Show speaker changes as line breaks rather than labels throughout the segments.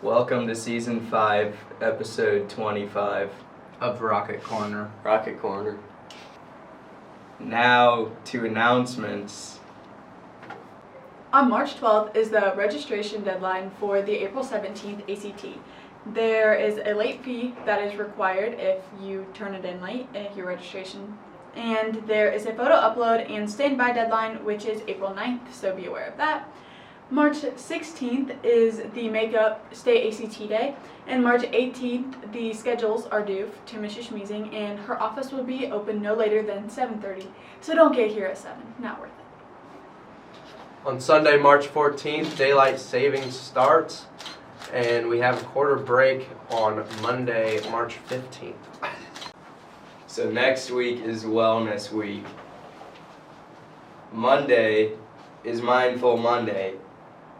Welcome to Season 5, Episode 25
of Rocket Corner.
Rocket Corner.
Now to announcements.
On March 12th is the registration deadline for the April 17th ACT. There is a late fee that is required if you turn it in late, your registration. And there is a photo upload and standby deadline, which is April 9th, so be aware of that. March 16th is the Makeup State ACT Day, and March 18th the schedules are due to Mrs. Schmeezing, and her office will be open no later than 7:30, so don't get here at 7, not worth it.
On Sunday, March 14th, daylight savings starts, and we have a quarter break on Monday, March 15th.
So next week is Wellness Week. Monday is Mindful Monday.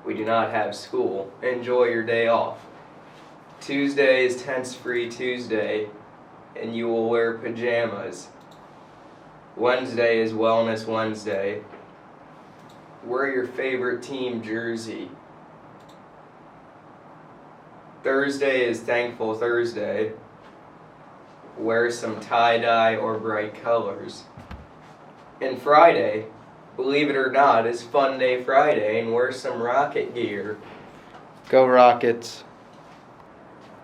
We do not have school. Enjoy your day off. Tuesday is Tense-Free Tuesday, and you will wear pajamas. Wednesday is Wellness Wednesday. Wear your favorite team jersey. Thursday is Thankful Thursday. Wear some tie-dye or bright colors. And Friday, believe it or not, is Fun Day Friday, and wear some Rocket gear. Go Rockets.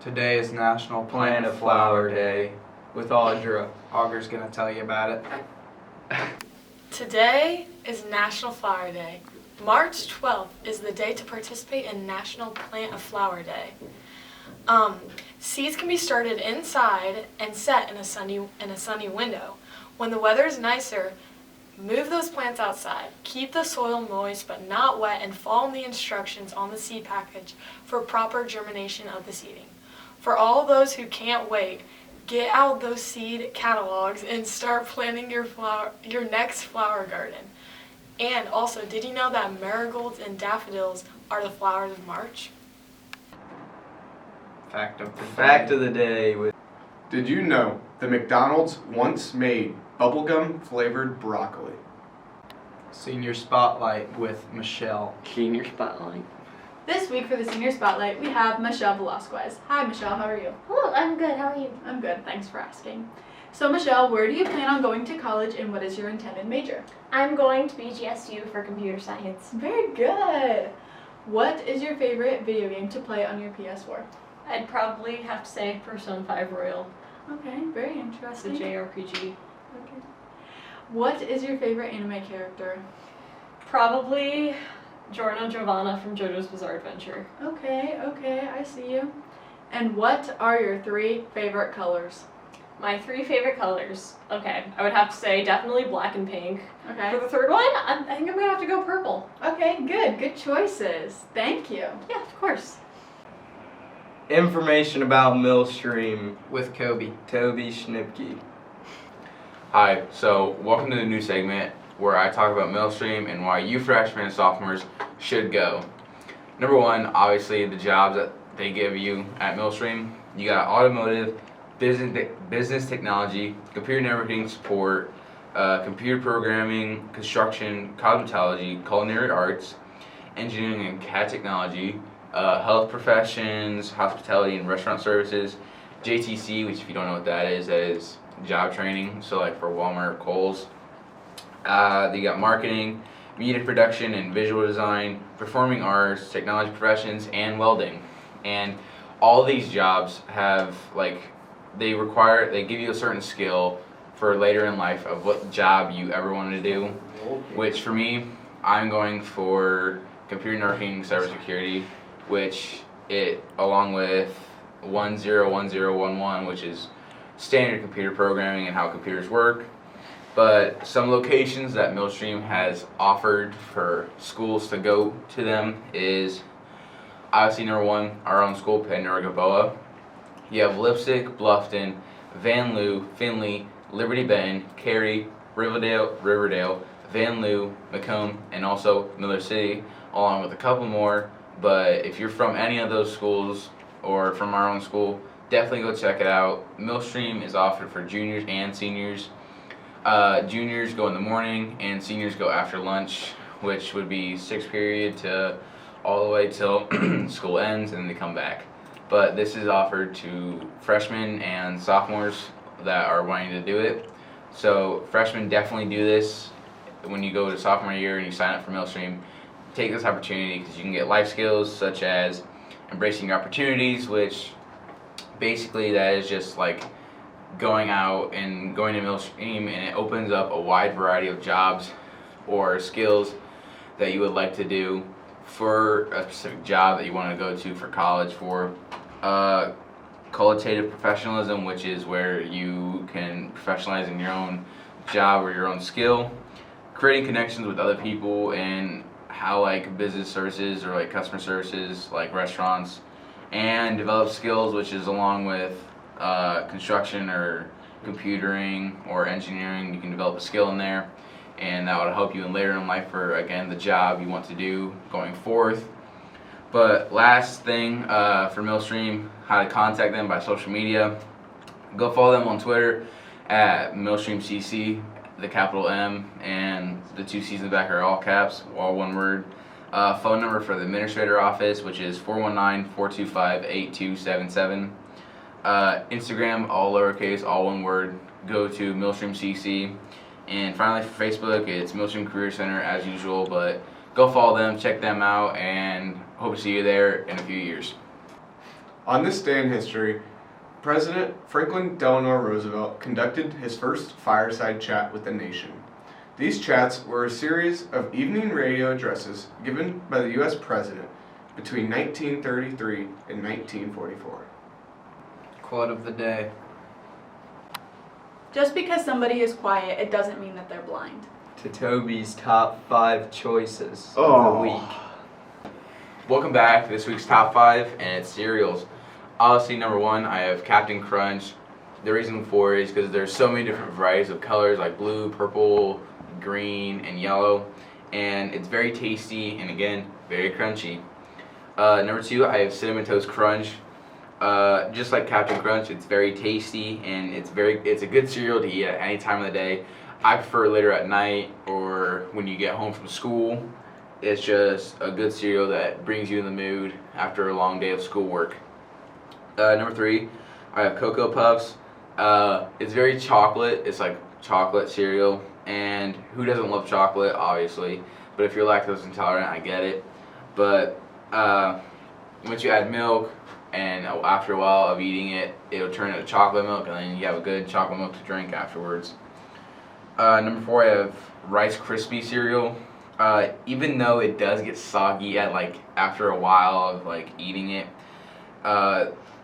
Today is National
Plant a Flower Day with Audra.
Auger's going to tell you about it.
Today is National Flower Day. March 12th is the day to participate in National Plant a Flower Day. Seeds can be started inside and set in a sunny window. When the weather is nicer, move those plants outside. Keep the soil moist but not wet, and follow the instructions on the seed package for proper germination of the seeding. For all those who can't wait, get out those seed catalogs and start planting your next flower garden. And also, did you know that marigolds and daffodils are the flowers of March?
Fact of the day.
Fact of the day with
Did you know that McDonald's once made bubblegum flavored broccoli?
Senior Spotlight with Michelle.
Senior Spotlight.
This week for the Senior Spotlight, we have Michelle Velasquez. Hi Michelle, how are you?
Hello, I'm good. How are you?
I'm good, thanks for asking. So Michelle, where do you plan on going to college, and what is your intended major?
I'm going to BGSU for computer science.
Very good. What is your favorite video game to play on your PS4?
I'd probably have to say Persona 5 Royal,
Okay, very
the
interesting.
JRPG.
Okay. What is your favorite anime character?
Probably Giorno Giovanna from JoJo's Bizarre Adventure.
Okay, I see you. And what are your 3 favorite colors?
My 3 favorite colors. Okay, I would have to say definitely black and pink.
Okay.
For the third one, I think I'm gonna have to go purple.
Okay, good choices. Thank you.
Yeah, of course.
information about Millstream.
With Kobe.
Toby Schnipke.
Hi, so welcome to the new segment where I talk about Millstream and why you freshmen and sophomores should go. Number one, obviously the jobs that they give you at Millstream. You got automotive, business technology, computer networking support, computer programming, construction, cosmetology, culinary arts, engineering and CAD technology, health professions, hospitality and restaurant services, JTC, which if you don't know what that is job training, so like for Walmart or Kohl's. They got marketing, media production and visual design, performing arts, technology professions, and welding. And all these jobs have they give you a certain skill for later in life of what job you ever wanted to do, which for me, I'm going for computer networking cybersecurity, which along with 101011, which is standard computer programming and how computers work. But some locations that Millstream has offered for schools to go to them is obviously number one, our own school, Pandora-Gamboa. You have Lipstick, Bluffton, Van Loo, Findlay, Liberty Bend, Cary, Riverdale, Van Loo, Macomb, and also Miller City, along with a couple more. But if you're from any of those schools or from our own school, definitely go check it out. Millstream is offered for juniors and seniors. Juniors go in the morning and seniors go after lunch, which would be 6th period to all the way till school ends and then they come back. But this is offered to freshmen and sophomores that are wanting to do it. So freshmen definitely do this when you go to sophomore year and you sign up for Millstream. Take this opportunity because you can get life skills such as embracing your opportunities, which basically that is just like going out and going to Millstream, and it opens up a wide variety of jobs or skills that you would like to do for a specific job that you want to go to for college for. Qualitative professionalism, which is where you can professionalize in your own job or your own skill. Creating connections with other people and how like business services or like customer services like restaurants, and develop skills which is along with construction or computering or engineering. You can develop a skill in there, and that would help you in later in life for again the job you want to do going forth. But last thing for Millstream, how to contact them by social media. Go follow them on Twitter at MillstreamCC, the capital M, and the 2 C's in the back are all caps, all one word. Phone number for the administrator office, which is 419-425-8277. Instagram, all lowercase, all one word. Go to MillstreamCC. And finally for Facebook, it's Millstream Career Center as usual, but go follow them, check them out, and hope to see you there in a few years.
On this day in history, President Franklin Delano Roosevelt conducted his first fireside chat with the nation. These chats were a series of evening radio addresses given by the U.S. President between 1933 and 1944.
Quote of the day.
Just because somebody is quiet, it doesn't mean that they're blind.
To Toby's top 5 choices of the week.
Welcome back to this week's top 5, and it's cereals. Obviously, number 1, I have Captain Crunch. The reason for it is because there's so many different varieties of colors like blue, purple, green, and yellow, and it's very tasty and again very crunchy. Number 2, I have Cinnamon Toast Crunch. Just like Captain Crunch, it's very tasty and it's a good cereal to eat at any time of the day. I prefer later at night or when you get home from school. It's just a good cereal that brings you in the mood after a long day of schoolwork. Number 3, I have Cocoa Puffs. It's very chocolate. It's like chocolate cereal, and who doesn't love chocolate, obviously? But if you're lactose intolerant, I get it. But once you add milk, and after a while of eating it, it'll turn into chocolate milk, and then you have a good chocolate milk to drink afterwards. Number 4, I have Rice Krispie cereal. Even though it does get soggy after a while of eating it,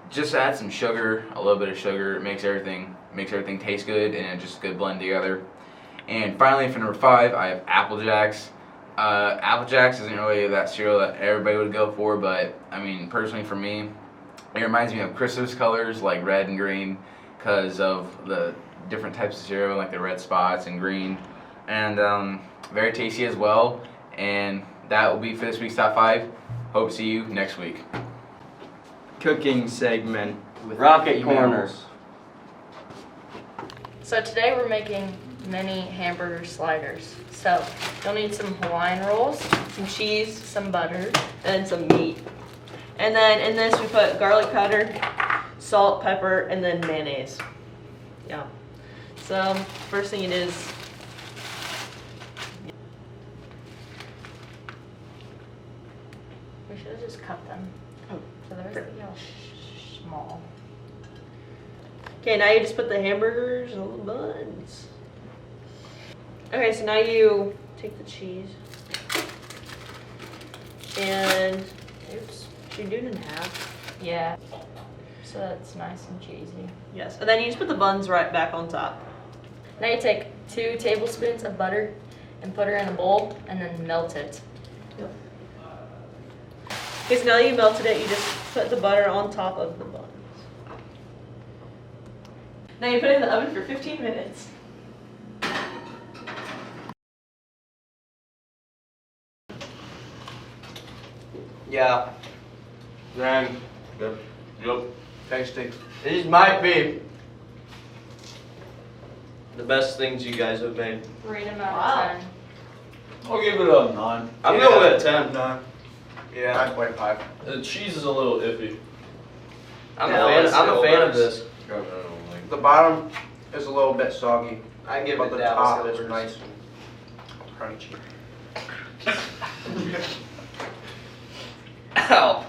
just add some sugar, a little bit of sugar. It makes everything taste good, and it's just a good blend together. And finally, for number 5, I have Apple Jacks. Apple Jacks isn't really that cereal that everybody would go for, but I mean, personally for me, it reminds me of Christmas colors like red and green because of the different types of cereal, like the red spots and green, and very tasty as well. And that will be for this week's top 5. Hope to see you next week.
Cooking segment with
Rocket
emails.
Corners.
So today we're making mini hamburger sliders. So you'll need some Hawaiian rolls, some cheese, some butter, and some meat. And then in this we put garlic powder, salt, pepper, and then mayonnaise. Yeah. So first thing it is, we should have just cut them. Oh, so the rest of you small. Okay, now you just put the hamburgers in little buns. Okay, so now you take the cheese and, oops, should you do it in half? Yeah. So that's nice and cheesy. Yes, and then you just put the buns right back on top. Now you take 2 tablespoons of butter and put her in a bowl and then melt it. Yep. Okay, so now that you melted it, you just put the butter on top of the buns. Now you put it in the oven for 15 minutes.
Yeah. Then
Yep. Tasty.
these might be the best things you guys have made.
Rate them out of 10.
I'll give it a 9.
I'm going with a 10.
9.
Yeah.
9.5.
The cheese is a little iffy.
I'm
Yeah,
a fan.
let's
I'm a
go
fan of
first.
this.
I don't like.
The bottom is a little bit soggy,
I give
but
it
the
Dallas
top is
Hilbers.
nice and crunchy.
Ow.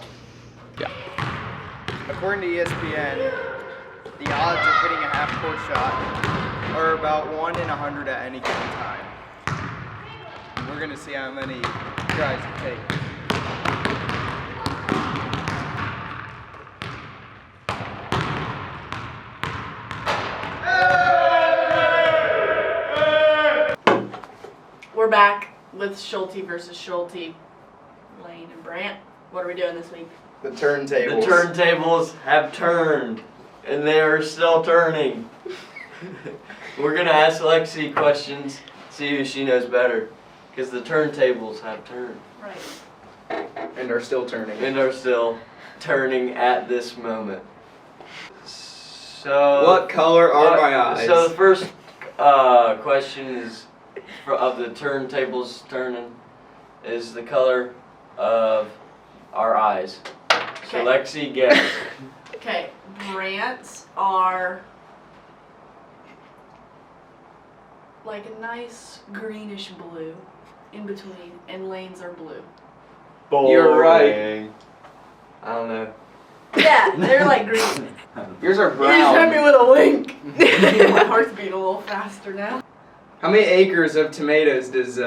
According to ESPN, the odds of hitting a half-court shot are about 1 in 100 at any given time. We're gonna see how many tries it takes.
We're back with Schulte versus Schulte. Lane and Brant. What are we doing this week?
The turntables.
The turntables have turned, and they are still turning. We're gonna ask Lexi questions, see who she knows better, because the turntables have turned
Right.
And are still turning.
and are still turning at this moment. So
What color are my eyes?
So the first question is of the turntables turning is the color of our eyes. So
Okay.
Lexi, guess.
Okay, Brant's are like a nice greenish blue in between, and Lane's are blue.
You're right.
I don't know.
Yeah, they're like green.
Yours are
You just hit me
brown.
with a wink. My heart's beating a little faster now.
How many acres of tomatoes does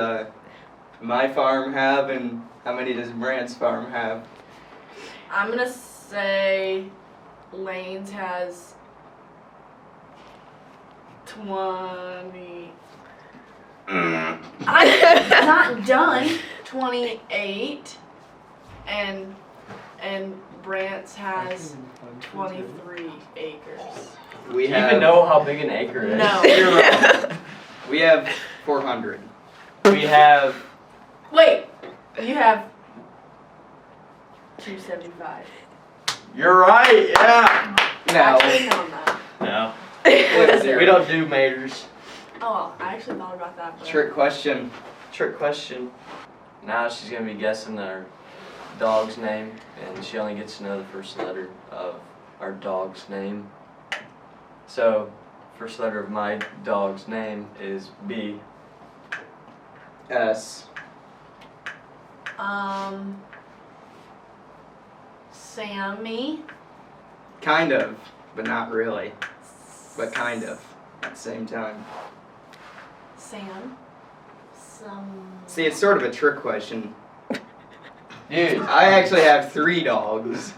my farm have, and how many does Brant's farm have?
I'm gonna say Lane's has 20. I'm not done. 28, and Brant's has 23 acres.
We
Do you
have.
even know how big an acre is?
No.
You're right. We have 400.
We have
Wait, you have 275.
You're right, yeah.
I
No.
should have known that.
No.
What's zero?
We don't do maters.
Oh, well, I actually thought about that. But
Trick question.
Trick question. Now she's gonna be guessing our dog's name, and she only gets to know the first letter of our dog's name. So, first letter of my dog's name is B.
S.
Sammy.
Kind of, but not really. But kind of at the same time.
Sam.
See, it's sort of a trick question.
Dude,
I actually have 3 dogs,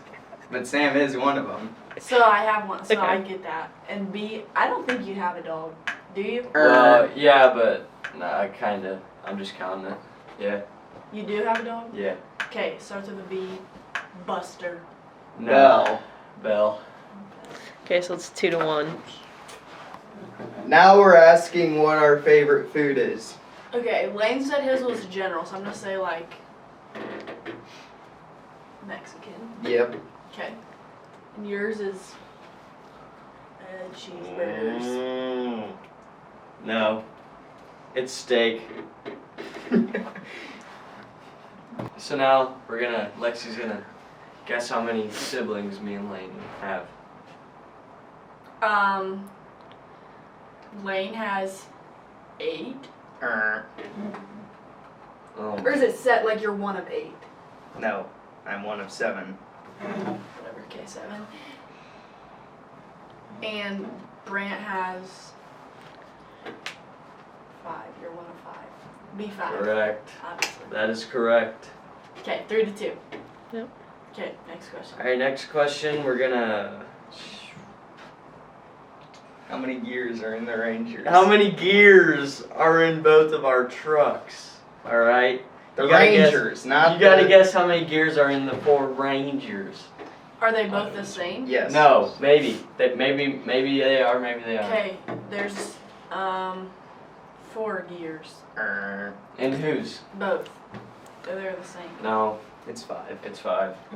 but Sam is one of them.
So I have one, so I
Okay.
get that. And B, I don't think you have a dog. Do you?
yeah, but nah, kinda. I'm just counting it. Yeah,
You do have a dog?
yeah.
Okay, starts with a B. Buster.
No. Bell.
Okay, so it's 2-1.
Now we're asking what our favorite food is.
Okay, Lane said his was general, so I'm gonna say like Mexican.
Yep.
Okay. And yours is cheeseburgers.
No. It's steak. So now Lexi's gonna guess how many siblings me and Lane have.
Lane has 8. Or
Oh,
is it set like you're one of 8?
No, I'm one of 7.
Whatever, okay, 7. And Brant has 5. You're one of 5. B5.
correct.
Obviously.
That is correct.
Okay, 3-2.
Yep.
Okay, next question.
Alright, next question. We're gonna.
How many gears are in the Rangers?
How many gears are in both of our trucks? Alright?
The
You gotta guess-
Rangers, not
You gotta
the-
guess how many gears are in the Ford Rangers.
Are they both the same?
Yes.
No, maybe. Maybe they are, maybe they aren't.
Okay, there's 4 gears.
And whose?
Both. So they're the same.
No,
It's 5.
it's 5.